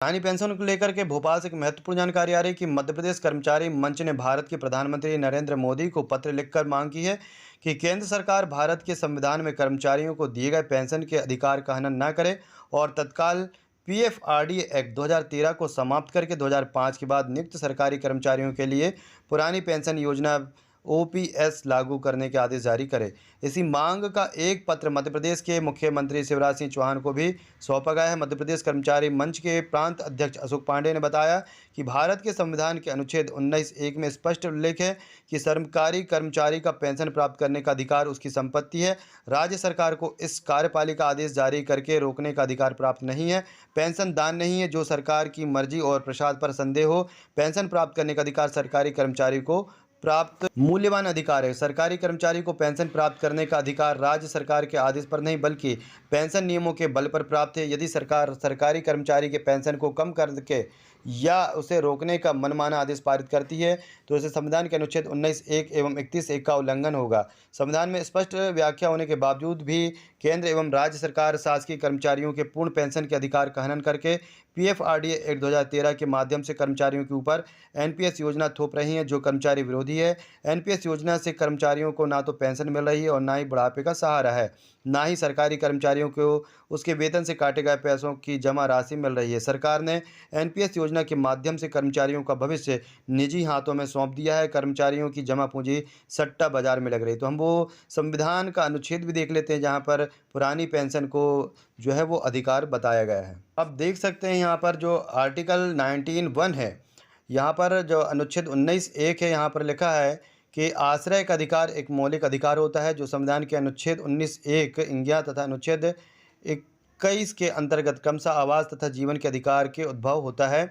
पुरानी पेंशन को लेकर के भोपाल से एक महत्वपूर्ण जानकारी आ रही है कि मध्य प्रदेश कर्मचारी मंच ने भारत के प्रधानमंत्री नरेंद्र मोदी को पत्र लिखकर मांग की है कि केंद्र सरकार भारत के संविधान में कर्मचारियों को दिए गए पेंशन के अधिकार का हनन न करे और तत्काल पीएफआरडीए एक्ट 2013 को समाप्त करके 2005 के बाद नियुक्त सरकारी कर्मचारियों के लिए पुरानी पेंशन योजना ओपीएस लागू करने के आदेश जारी करे। इसी मांग का एक पत्र मध्य प्रदेश के मुख्यमंत्री शिवराज सिंह चौहान को भी सौंपा गया है। मध्य प्रदेश कर्मचारी मंच के प्रांत अध्यक्ष अशोक पांडे ने बताया कि भारत के संविधान के अनुच्छेद 19(1) में स्पष्ट उल्लेख है कि सरकारी कर्मचारी का पेंशन प्राप्त करने का अधिकार उसकी संपत्ति है। राज्य सरकार को इस कार्यपालिका आदेश जारी करके रोकने का अधिकार प्राप्त नहीं है। पेंशन दान नहीं है जो सरकार की मर्जी और प्रसाद पर संदेह हो। पेंशन प्राप्त करने का अधिकार सरकारी कर्मचारी को प्राप्त मूल्यवान अधिकार है। सरकारी कर्मचारी को पेंशन प्राप्त करने का अधिकार राज्य सरकार के आदेश पर नहीं बल्कि पेंशन नियमों के बल पर प्राप्त है। यदि सरकार सरकारी कर्मचारी के पेंशन को कम करके या उसे रोकने का मनमाना आदेश पारित करती है तो इसे संविधान के अनुच्छेद 19(1) एवं 31(1) का उल्लंघन होगा। संविधान में स्पष्ट व्याख्या होने के बावजूद भी केंद्र एवं राज्य सरकार शासकीय कर्मचारियों के पूर्ण पेंशन के अधिकार का हनन करके पीएफआरडीए एक्ट 2013 के माध्यम से कर्मचारियों के ऊपर एनपीएस योजना थोप रही है जो कर्मचारी विरोधी है। एनपीएस योजना से कर्मचारियों को ना तो पेंशन मिल रही है और ना ही बुढ़ापे का सहारा है, ना ही सरकारी कर्मचारियों को उसके वेतन से काटे गए पैसों की जमा राशि मिल रही है। सरकार ने एनपीएस योजना के माध्यम से कर्मचारियों का भविष्य निजी हाथों में सौंप दिया है। कर्मचारियों की जमा पूंजी सट्टा बाजार में लग रही। तो हम वो संविधान का अनुच्छेद भी देख लेते हैं जहाँ पर पुरानी पेंशन को जो है वो अधिकार बताया गया है। आप देख सकते हैं यहाँ पर जो आर्टिकल 19(1) है, यहाँ पर जो अनुच्छेद 19(1) है, यहाँ पर लिखा है कि आश्रय का अधिकार एक मौलिक अधिकार होता है जो संविधान के अनुच्छेद 19(1) इंज्ञा तथा अनुच्छेद 21 के अंतर्गत क्रमशः आवास तथा जीवन के अधिकार के उद्भव होता है।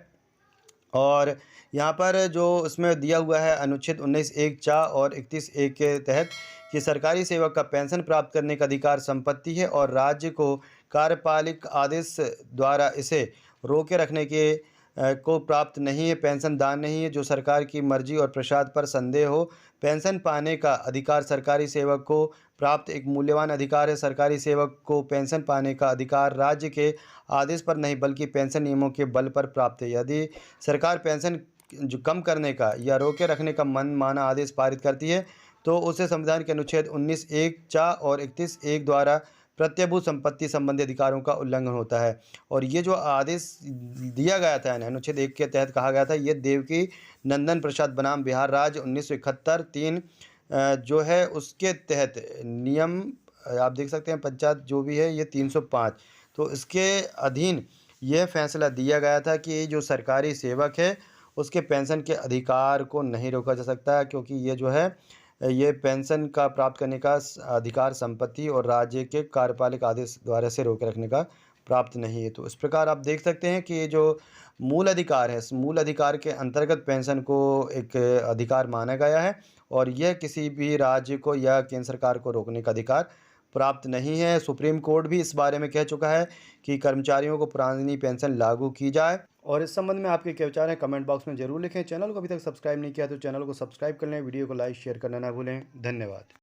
और यहाँ पर जो इसमें दिया हुआ है अनुच्छेद 19(1) चा और 31(1) के तहत कि सरकारी सेवक का पेंशन प्राप्त करने का अधिकार संपत्ति है और राज्य को कार्यपालिक आदेश द्वारा इसे रोके रखने के को प्राप्त नहीं है। पेंशन दान नहीं है जो सरकार की मर्जी और प्रसाद पर संदेह हो। पेंशन पाने का अधिकार सरकारी सेवक को प्राप्त एक मूल्यवान अधिकार है। सरकारी सेवक को पेंशन पाने का अधिकार राज्य के आदेश पर नहीं बल्कि पेंशन नियमों के बल पर प्राप्त है। यदि सरकार पेंशन जो कम करने का या रोके रखने का मनमाना आदेश पारित करती है तो उसे संविधान के अनुच्छेद 19(1) चा और 31(1) द्वारा प्रत्यभूत संपत्ति संबंधी अधिकारों का उल्लंघन होता है। और ये जो आदेश दिया गया था अनुच्छेद 1 के तहत कहा गया था, ये देवकी नंदन प्रसाद बनाम बिहार राज्य 1971 3 जो है उसके तहत नियम आप देख सकते हैं पंचायत जो भी है ये 305, तो इसके अधीन यह फैसला दिया गया था कि जो सरकारी सेवक है उसके पेंशन के अधिकार को नहीं रोका जा सकता क्योंकि ये जो है ये पेंशन का प्राप्त करने का अधिकार संपत्ति और राज्य के कार्यपालिक आदेश द्वारा से रोके रखने का प्राप्त नहीं है। तो इस प्रकार आप देख सकते हैं कि ये जो मूल अधिकार है, इस मूल अधिकार के अंतर्गत पेंशन को एक अधिकार माना गया है और यह किसी भी राज्य को या केंद्र सरकार को रोकने का अधिकार प्राप्त नहीं है। सुप्रीम कोर्ट भी इस बारे में कह चुका है कि कर्मचारियों को पुरानी पेंशन लागू की जाए। और इस संबंध में आपके क्या विचार हैं कमेंट बॉक्स में जरूर लिखें। चैनल को अभी तक सब्सक्राइब नहीं किया तो चैनल को सब्सक्राइब कर लें, वीडियो को लाइक शेयर करना ना भूलें। धन्यवाद।